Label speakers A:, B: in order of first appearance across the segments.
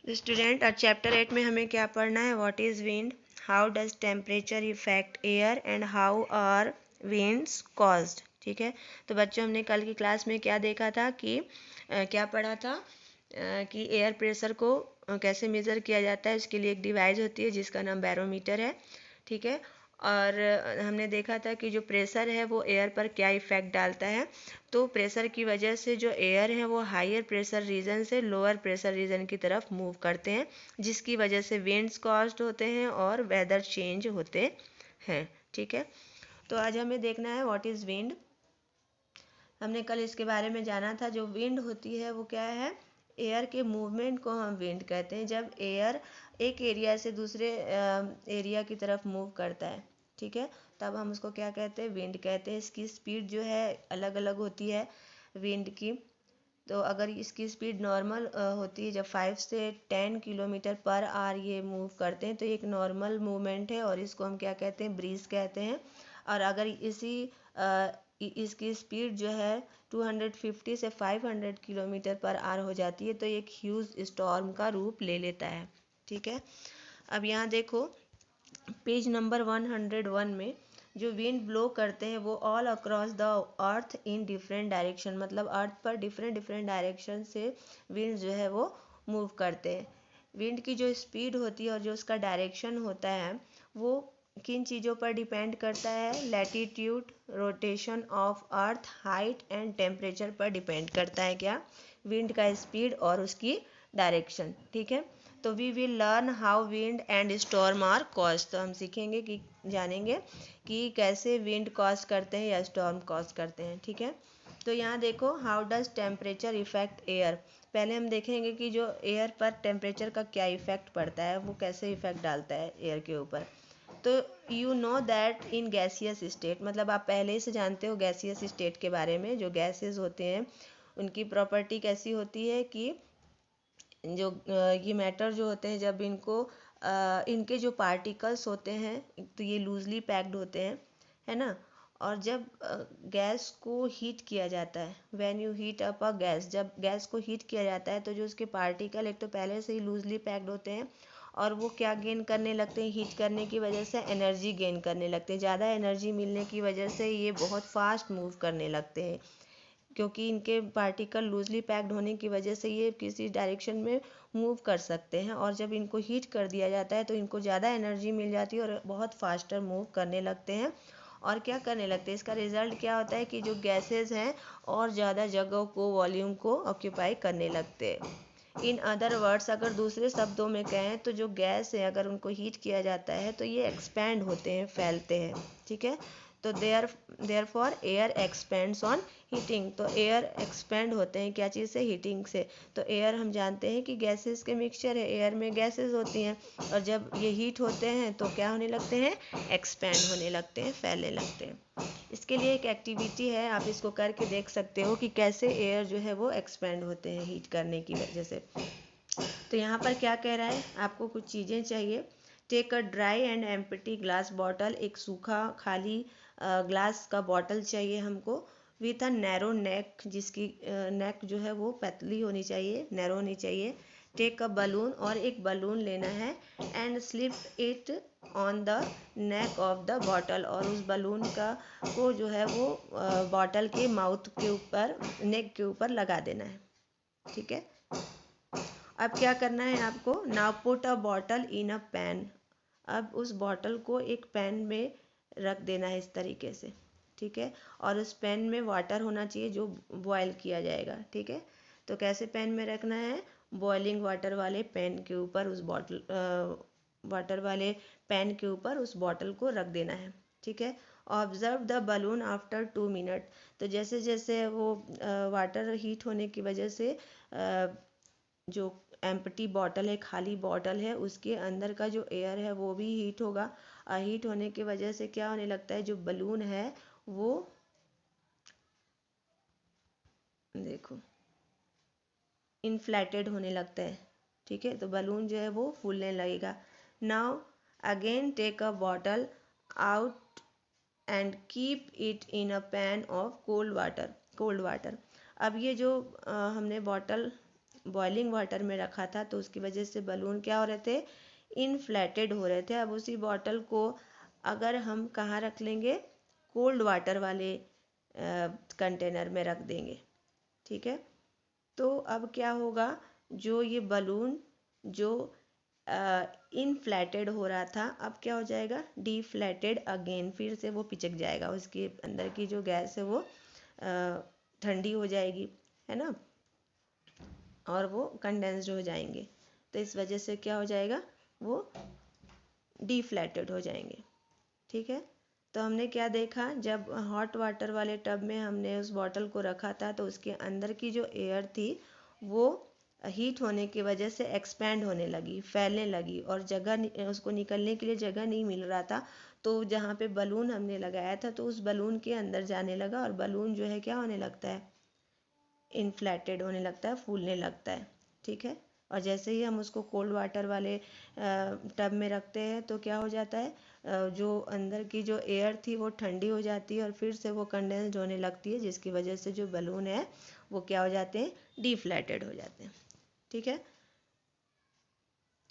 A: Student, और chapter 8 में हमें क्या पढ़ना है? What is wind, how does temperature effect air and how are winds caused. ठीक है, तो बच्चों हमने कल की क्लास में क्या देखा था कि क्या पढ़ा था कि एयर प्रेशर को कैसे मेज़र किया जाता है। उसके लिए एक डिवाइस होती है जिसका नाम बैरोमीटर है। ठीक है, और हमने देखा था कि जो प्रेशर है वो एयर पर क्या इफ़ेक्ट डालता है। तो प्रेशर की वजह से जो एयर है वो हायर प्रेशर रीजन से लोअर प्रेशर रीजन की तरफ मूव करते हैं, जिसकी वजह से विंड्स कॉज्ड होते हैं और वेदर चेंज होते हैं। ठीक है, तो आज हमें देखना है व्हाट इज़ विंड। हमने कल इसके बारे में जाना था। जो विंड होती है वो क्या है? एयर के मूवमेंट को हम विंड कहते हैं। जब एयर एक एरिया से दूसरे एरिया की तरफ मूव करता है, ठीक है, तब हम उसको क्या कहते हैं? विंड कहते हैं। इसकी स्पीड जो है अलग अलग होती है विंड की। तो अगर इसकी स्पीड नॉर्मल होती है, जब 5 से 10 किलोमीटर पर आवर ये मूव करते हैं, तो एक नॉर्मल मूवमेंट है और इसको हम क्या कहते हैं? ब्रीज कहते हैं। और अगर इसकी स्पीड जो है 250 से 500 किलोमीटर पर आवर हो जाती है, तो एक ह्यूज स्टॉर्म का रूप ले लेता है। ठीक है, अब यहाँ देखो पेज नंबर 101 में जो विंड ब्लो करते हैं वो all across the earth in different direction, मतलब अर्थ पर डिफरेंट डिफरेंट डायरेक्शन से विंड जो है वो मूव करते हैं। विंड की जो स्पीड होती है और जो उसका डायरेक्शन होता है वो किन चीज़ों पर डिपेंड करता है? Latitude, rotation of earth, height and temperature पर डिपेंड करता है। क्या? विंड का स्पीड और उसकी डायरेक्शन। ठीक है, तो we will learn how wind and storm are cause. तो हम सीखेंगे कि जानेंगे कि कैसे विंड कॉज करते हैं या स्टॉर्म कॉज करते हैं। ठीक है, तो यहाँ देखो how does temperature effect air. पहले हम देखेंगे कि जो एयर पर टेम्परेचर का क्या इफेक्ट पड़ता है, वो कैसे इफेक्ट डालता है एयर के ऊपर। तो you know that in gaseous state, मतलब आप पहले से जानते हो गैसियस स्टेट के बारे में। जो गैसेस होते हैं उनकी प्रॉपर्टी कैसी होती है कि जो ये मैटर जो होते हैं, जब इनके जो पार्टिकल्स होते हैं तो ये लूजली पैक्ड होते हैं, है ना। और जब गैस को हीट किया जाता है, when you heat up a gas, जब गैस को हीट किया जाता है तो जो उसके पार्टिकल एक तो पहले से ही लूजली पैक्ड होते हैं और वो क्या गेन करने लगते हैं? हीट करने की वजह से एनर्जी गेन करने लगते हैं। ज़्यादा एनर्जी मिलने की वजह से ये बहुत फास्ट मूव करने लगते हैं, क्योंकि इनके पार्टिकल लूजली पैक्ड होने की वजह से ये किसी डायरेक्शन में मूव कर सकते हैं। और जब इनको हीट कर दिया जाता है तो इनको ज़्यादा एनर्जी मिल जाती है और बहुत फास्टर मूव करने लगते हैं। और क्या करने लगते हैं? इसका रिजल्ट क्या होता है कि जो गैसेस हैं और ज़्यादा जगह को, वॉल्यूम को ऑक्यूपाई करने लगते हैं। इन अदर वर्ड्स, अगर दूसरे शब्दों में कहें तो जो गैस है अगर उनको हीट किया जाता है तो ये एक्सपैंड होते हैं, फैलते हैं। ठीक है, तो therefore air expands on heating. तो एयर एक्सपेंड होते हैं क्या चीज़ से? हीटिंग से। तो एयर हम जानते हैं कि गैसेस के मिक्सचर है, एयर में गैसेस होती हैं और जब ये हीट होते हैं तो क्या होने लगते हैं? एक्सपेंड होने लगते हैं, फैलने लगते हैं। इसके लिए एक एक्टिविटी है, आप इसको करके देख सकते हो कि कैसे एयर जो है वो एक्सपेंड होते हैं हीट करने की वजह से। तो यहाँ पर क्या कह रहा है? आपको कुछ चीज़ें चाहिए। Take a dry and empty glass bottle, एक सूखा खाली ग्लास का बॉटल चाहिए हमको, विथ अ नैरो नेक, जिसकी नेक जो है वो पतली होनी चाहिए, नैरो होनी चाहिए। टेक अ बलून, और एक बलून लेना है, and slip it on the neck of the bottle, और उस बलून को जो है वो बॉटल के माउथ के ऊपर, नेक के ऊपर लगा देना है। ठीक है, अब क्या करना है आपको? Now put a bottle in a pan. अब उस बॉटल को एक पैन में रख देना है इस तरीके से। ठीक है, और उस पैन में वाटर होना चाहिए जो बॉयल किया जाएगा। ठीक है, तो कैसे पैन में रखना है? बॉइलिंग वाटर वाले पैन के ऊपर उस वाटर वाले पैन के ऊपर उस बॉटल को रख देना है। ठीक है, observe the balloon after 2 minute. तो जैसे जैसे वो वाटर हीट होने की वजह से जो एम्प्टी बॉटल है, खाली बॉटल है, उसके अंदर का जो एयर है वो भी हीट होगा। हीट होने की वजह से क्या होने लगता है? जो बलून है वो, देखो, इन्फ्लेटेड होने लगता है। ठीक है, तो बलून जो है वो फूलने लगेगा। Now again take a bottle out and keep it in a pan of cold water. अब ये जो हमने बॉटल बॉइलिंग वाटर में रखा था तो उसकी वजह से बलून क्या हो रहे थे, इनफ्लेटेड हो रहे थे। अब उसी बॉटल को अगर हम कहाँ रख लेंगे, कोल्ड वाटर वाले कंटेनर में रख देंगे, ठीक है। तो अब क्या होगा, जो ये बलून जो इनफ्लेटेड हो रहा था अब क्या हो जाएगा, डीफ्लेटेड अगेन, फिर से वो पिचक जाएगा, उसके अंदर की जो गैस है वो ठंडी हो जाएगी, है ना, और वो कंडेंस्ड हो जाएंगे। तो इस वजह से क्या हो जाएगा, वो डीफ्लेटेड हो जाएंगे, ठीक है। तो हमने क्या देखा, जब हॉट वाटर वाले टब में हमने उस बॉटल को रखा था तो उसके अंदर की जो एयर थी वो हीट होने की वजह से एक्सपैंड होने लगी, फैलने लगी, और जगह उसको निकलने के लिए जगह नहीं मिल रहा था। तो जहाँ पे बलून हमने लगाया था तो उस बलून के अंदर जाने लगा और बलून जो है क्या होने लगता है, इनफ्लेटेड होने लगता है, फूलने लगता है, ठीक है। और जैसे ही हम उसको कोल्ड वाटर वाले टब में रखते हैं तो क्या हो जाता है, जो अंदर की जो एयर थी वो ठंडी हो जाती है और फिर से वो कंडेंस्ड होने लगती है, जिसकी वजह से जो बलून है वो क्या हो जाते हैं, डीफ्लेटेड हो जाते हैं, ठीक है।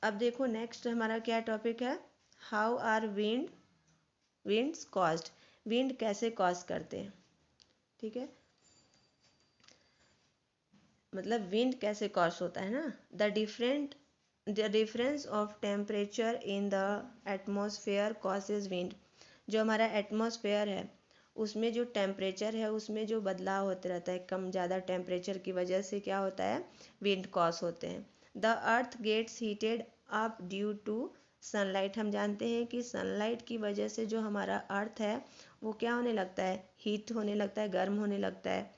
A: अब देखो नेक्स्ट हमारा क्या टॉपिक है, how are winds caused, wind कैसे कॉज करते हैं, ठीक है, मतलब विंड कैसे कॉज होता है ना। The difference of temperature in the atmosphere causes wind, जो हमारा एटमॉस्फेयर है उसमें जो टेम्परेचर है उसमें जो बदलाव होते रहता है, कम ज़्यादा टेम्परेचर की वजह से क्या होता है, विंड कॉज होते हैं। The earth gets heated up due to sunlight, हम जानते हैं कि सनलाइट की वजह से जो हमारा अर्थ है वो क्या होने लगता है, हीट होने लगता है, गर्म होने लगता है।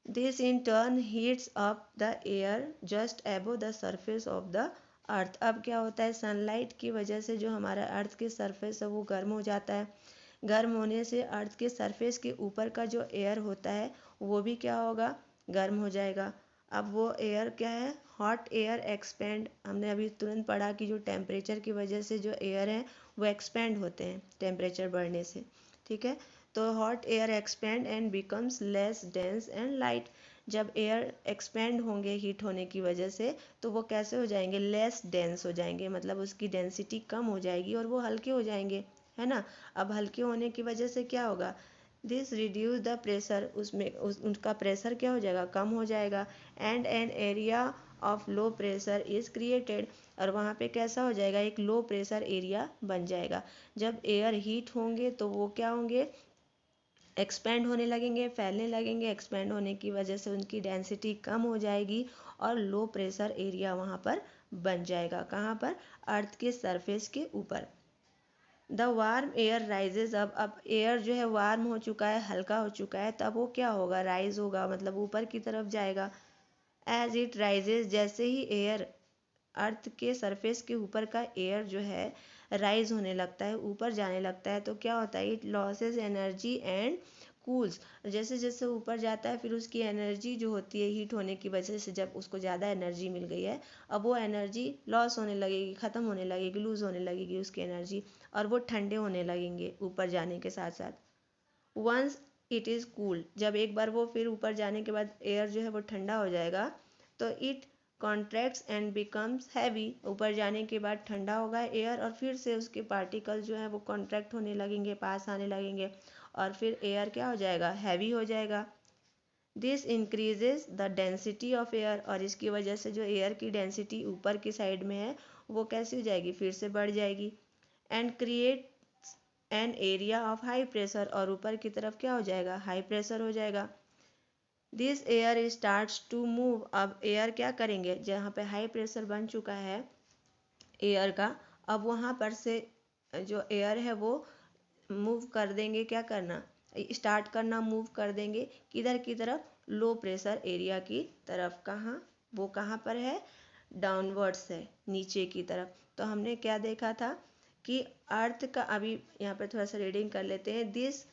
A: This in turn heats up the air just above the surface of the earth। अब क्या होता है, सनलाइट की वजह से जो हमारा अर्थ के सरफेस है वो गर्म हो जाता है। गर्म होने से अर्थ के सरफेस के ऊपर का जो एयर होता है वो भी क्या होगा, गर्म हो जाएगा। अब वो एयर क्या है, हॉट एयर एक्सपेंड, हमने अभी तुरंत पढ़ा कि जो टेम्परेचर की वजह से जो एयर है वो एक्सपेंड होते हैं टेम्परेचर बढ़ने से, ठीक है। तो hot air expand and becomes less dense and light, जब एयर एक्सपेंड होंगे हीट होने की वजह से तो वो कैसे हो जाएंगे, लेस डेंस हो जाएंगे, मतलब उसकी डेंसिटी कम हो जाएगी और वो हल्के हो जाएंगे, है ना। अब हल्के होने की वजह से क्या होगा, दिस रिड्यूस द प्रेशर, उसमें उनका प्रेशर क्या हो जाएगा, कम हो जाएगा। And an area of low pressure is created, और वहाँ पे कैसा हो जाएगा, एक लो प्रेशर एरिया बन जाएगा। जब एयर हीट होंगे तो वो क्या होंगे, एक्सपेंड होने लगेंगे, फैलने लगेंगे, एक्सपेंड होने की वजह से उनकी डेंसिटी कम हो जाएगी और लो प्रेशर एरिया वहाँ पर बन जाएगा, कहाँ पर, अर्थ के सरफेस के ऊपर। द वार्म एयर राइजेज, अब एयर जो है वार्म हो चुका है, हल्का हो चुका है, तब वो क्या होगा, राइज होगा, मतलब ऊपर की तरफ जाएगा। एज इट राइजेज, जैसे ही एयर अर्थ के सरफेस के ऊपर का एयर जो है राइज होने लगता है, ऊपर जाने लगता है, तो क्या होता है, it losses energy and cools, जैसे जैसे ऊपर जाता है फिर उसकी एनर्जी जो होती है हीट होने की वजह से, जब उसको ज़्यादा एनर्जी मिल गई है अब वो एनर्जी लॉस होने लगेगी, ख़त्म होने लगेगी, लूज़ होने लगेगी उसकी एनर्जी, और वो ठंडे होने लगेंगे ऊपर जाने के साथ साथ। वंस इट इज़ कूल, जब एक बार वो फिर ऊपर जाने के बाद एयर जो है वो ठंडा हो जाएगा तो it contracts and becomes heavy, ऊपर जाने के बाद ठंडा होगा एयर और फिर से उसके पार्टिकल जो है वो कॉन्ट्रैक्ट होने लगेंगे, पास आने लगेंगे, और फिर एयर क्या हो जाएगा, हैवी हो जाएगा। This increases the density of air, और इसकी वजह से जो एयर की डेंसिटी ऊपर की साइड में है वो कैसी हो जाएगी, फिर से बढ़ जाएगी। And create an area of high pressure, और ऊपर की तरफ क्या हो जाएगा, हाई प्रेशर हो जाएगा। This air starts to move, अब एयर क्या करेंगे, जहाँ पे हाई प्रेशर बन चुका है एयर का, अब वहाँ पर से जो एयर है वो मूव कर देंगे, क्या करना, स्टार्ट करना, मूव कर देंगे, किधर की तरफ, लो प्रेशर एरिया की तरफ। कहाँ, वो कहाँ पर है, डाउनवर्ड्स है, नीचे की तरफ। तो हमने क्या देखा था कि अर्थ का, अभी यहाँ पर थोड़ा सा रीडिंग कर लेते हैं, दिस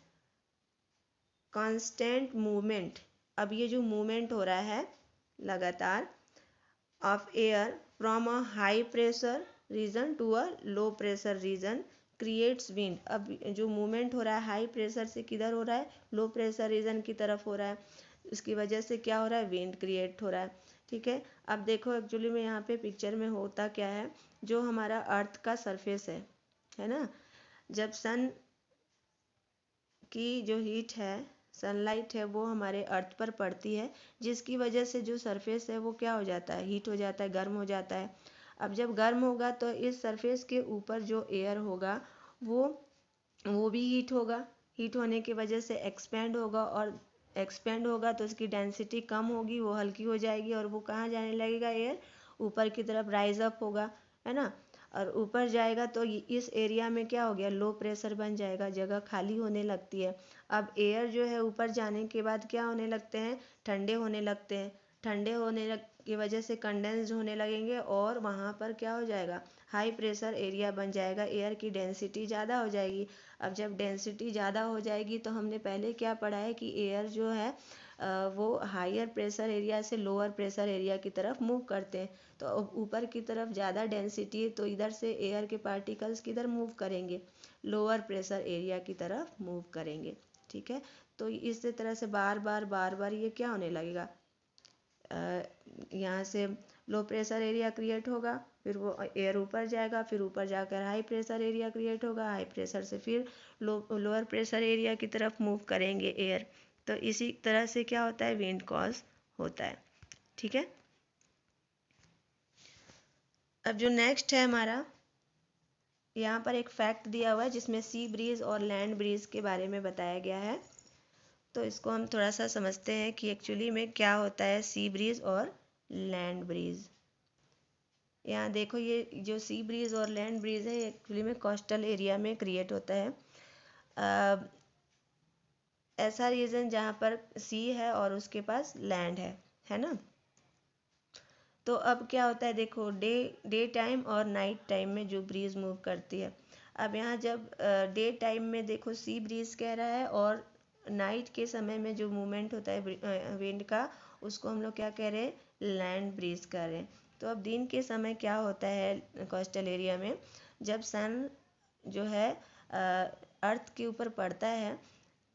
A: कांस्टेंट मूवमेंट, अब ये जो मूवमेंट हो रहा है लगातार of air from a high pressure region to a low pressure region creates wind, अब जो मूवमेंट हो रहा है हाई प्रेशर से किधर हो रहा है, लो प्रेशर रीजन की तरफ हो रहा है, इसकी वजह से क्या हो रहा है, विंड क्रिएट हो रहा है, ठीक है। अब देखो एक्चुअली में यहाँ पे पिक्चर में होता क्या है, जो हमारा अर्थ का सरफेस है ना, जब सन की जो हीट है, सनलाइट है, वो हमारे अर्थ पर पड़ती है, जिसकी वजह से जो सरफेस है वो क्या हो जाता है, हीट हो जाता है, गर्म हो जाता है। अब जब गर्म होगा तो इस सरफेस के ऊपर जो एयर होगा वो वो भी हीट होगा। हीट होने की वजह से एक्सपेंड होगा, और एक्सपेंड होगा तो उसकी डेंसिटी कम होगी, वो हल्की हो जाएगी, और वो कहाँ जाने लगेगा, एयर ऊपर की तरफ राइज अप होगा, है ना। और ऊपर जाएगा तो इस एरिया में क्या हो गया, लो प्रेशर बन जाएगा, जगह खाली होने लगती है। अब एयर जो है ऊपर जाने के बाद क्या होने लगते हैं, ठंडे होने लगते हैं। ठंडे होने की वजह से कंडेंस्ड होने लगेंगे, और वहाँ पर क्या हो जाएगा, हाई प्रेशर एरिया बन जाएगा, एयर की डेंसिटी ज़्यादा हो जाएगी। अब जब डेंसिटी ज़्यादा हो जाएगी तो हमने पहले क्या पढ़ा है कि एयर जो है वो हायर प्रेशर एरिया से लोअर प्रेशर एरिया की तरफ मूव करते हैं। तो ऊपर की तरफ ज़्यादा डेंसिटी है तो इधर से एयर के पार्टिकल्स किधर मूव करेंगे, लोअर प्रेशर एरिया की तरफ मूव करेंगे। ठीक है, तो इस तरह से बार बार ये क्या होने लगेगा, यहाँ से लो प्रेशर एरिया क्रिएट होगा, फिर वो एयर ऊपर जाएगा, फिर ऊपर जाकर हाई प्रेशर एरिया क्रिएट होगा, हाई प्रेशर से फिर लोअर प्रेशर एरिया की तरफ मूव करेंगे एयर। तो इसी तरह से क्या होता है, विंड कॉज होता है। ठीक है, अब जो नेक्स्ट है हमारा, यहाँ पर एक फैक्ट दिया हुआ है जिसमें सी ब्रीज और लैंड ब्रीज के बारे में बताया गया है। तो इसको हम थोड़ा सा समझते हैं कि एक्चुअली में क्या होता है सी ब्रीज और लैंड ब्रीज। यहाँ देखो, ये जो सी ब्रीज और लैंड ब्रीज है एक्चुअली में कोस्टल एरिया में क्रिएट होता है। ऐसा रीजन जहाँ पर सी है और उसके पास लैंड है ना। तो अब क्या होता है, देखो डे टाइम और नाइट टाइम में जो ब्रीज मूव करती है। अब यहाँ जब डे टाइम में देखो सी ब्रीज कह रहा है, और नाइट के समय में जो मूवमेंट होता है विंड का, उसको हम लोग क्या कह रहे हैं, लैंड ब्रीज कर रहे हैं। तो अब दिन के समय क्या होता है कोस्टल एरिया में, जब सन जो है अर्थ के ऊपर पड़ता है,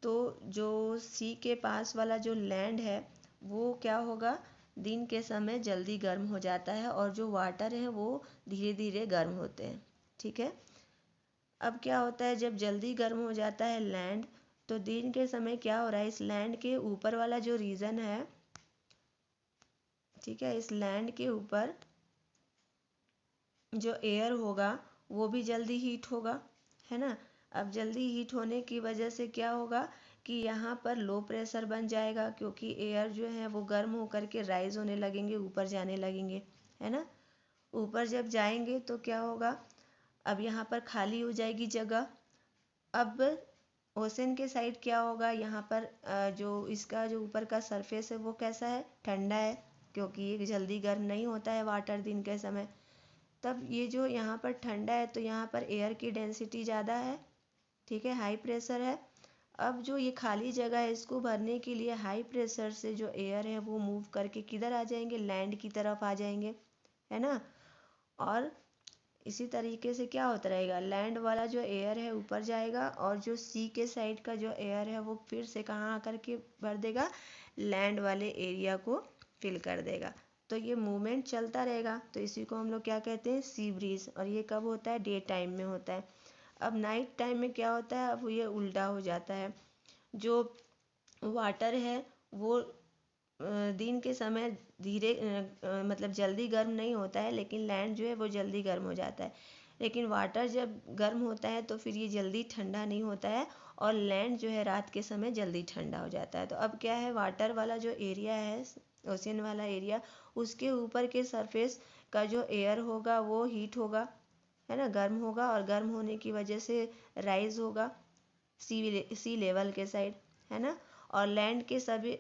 A: तो जो सी के पास वाला जो लैंड है वो क्या होगा, दिन के समय जल्दी गर्म हो जाता है, और जो वाटर है वो धीरे धीरे गर्म होते हैं। ठीक है, अब क्या होता है, जब जल्दी गर्म हो जाता है लैंड, तो दिन के समय क्या हो रहा है, इस लैंड के ऊपर वाला जो रीजन है, ठीक है, इस लैंड के ऊपर जो एयर होगा वो भी जल्दी हीट होगा, है ना। अब जल्दी हीट होने की वजह से क्या होगा कि यहाँ पर लो प्रेशर बन जाएगा, क्योंकि एयर जो है वो गर्म होकर के राइज होने लगेंगे, ऊपर जाने लगेंगे, है ना। ऊपर जब जाएंगे तो क्या होगा, अब यहाँ पर खाली हो जाएगी जगह। अब ओशन के साइड क्या होगा, यहाँ पर जो इसका जो ऊपर का सरफेस है वो कैसा है, ठंडा है, क्योंकि ये जल्दी गर्म नहीं होता है वाटर दिन के समय। तब ये जो यहाँ पर ठंडा है तो यहाँ पर एयर की डेंसिटी ज़्यादा है, ठीक है, हाई प्रेशर है। अब जो ये खाली जगह है इसको भरने के लिए हाई प्रेशर से जो एयर है वो मूव करके किधर आ जाएंगे, लैंड की तरफ आ जाएंगे, है ना। और इसी तरीके से क्या होता रहेगा, लैंड वाला जो एयर है ऊपर जाएगा, और जो सी के साइड का जो एयर है वो फिर से कहाँ आकर के भर देगा, लैंड वाले एरिया को फिल कर देगा। तो ये मूवमेंट चलता रहेगा, तो इसी को हम लोग क्या कहते हैं, सी ब्रीज। और ये कब होता है, डे टाइम में होता है। अब नाइट टाइम में क्या होता है, अब ये उल्टा हो जाता है। जो वाटर है वो दिन के समय धीरे मतलब जल्दी गर्म नहीं होता है, लेकिन लैंड जो है वो जल्दी गर्म हो जाता है। लेकिन वाटर जब गर्म होता है तो फिर ये जल्दी ठंडा नहीं होता है, और लैंड जो है रात के समय जल्दी ठंडा हो जाता है। तो अब क्या है, वाटर वाला जो एरिया है, ओशन वाला एरिया, उसके ऊपर के सरफेस का जो एयर होगा वो हीट होगा, है ना, गर्म होगा, और गर्म होने की वजह से राइज होगा सी लेवल के साइड, है ना। और लैंड के सभी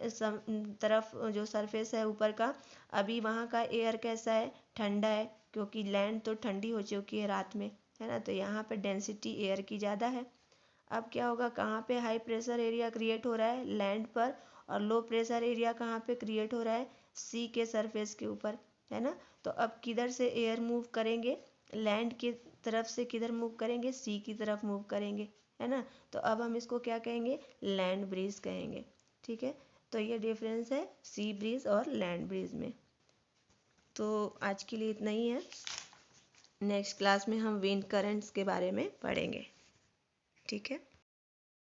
A: तरफ जो सरफेस है ऊपर का, अभी वहाँ का एयर कैसा है, ठंडा है, क्योंकि लैंड तो ठंडी हो चुकी है रात में, है ना। तो यहाँ पर डेंसिटी एयर की ज़्यादा है। अब क्या होगा, कहाँ पे हाई प्रेशर एरिया क्रिएट हो रहा है, लैंड पर, और लो प्रेशर एरिया कहाँ पे क्रिएट हो रहा है, सी के सरफेस के ऊपर, है ना। तो अब किधर से एयर मूव करेंगे, लैंड की तरफ से किधर मूव करेंगे, सी की तरफ मूव करेंगे, है ना। तो अब हम इसको क्या कहेंगे, लैंड ब्रीज कहेंगे। ठीक है, तो ये डिफरेंस है सी ब्रीज और लैंड ब्रीज में। तो आज के लिए इतना ही है। नेक्स्ट क्लास में हम विंड करंट्स के बारे में पढ़ेंगे। ठीक है।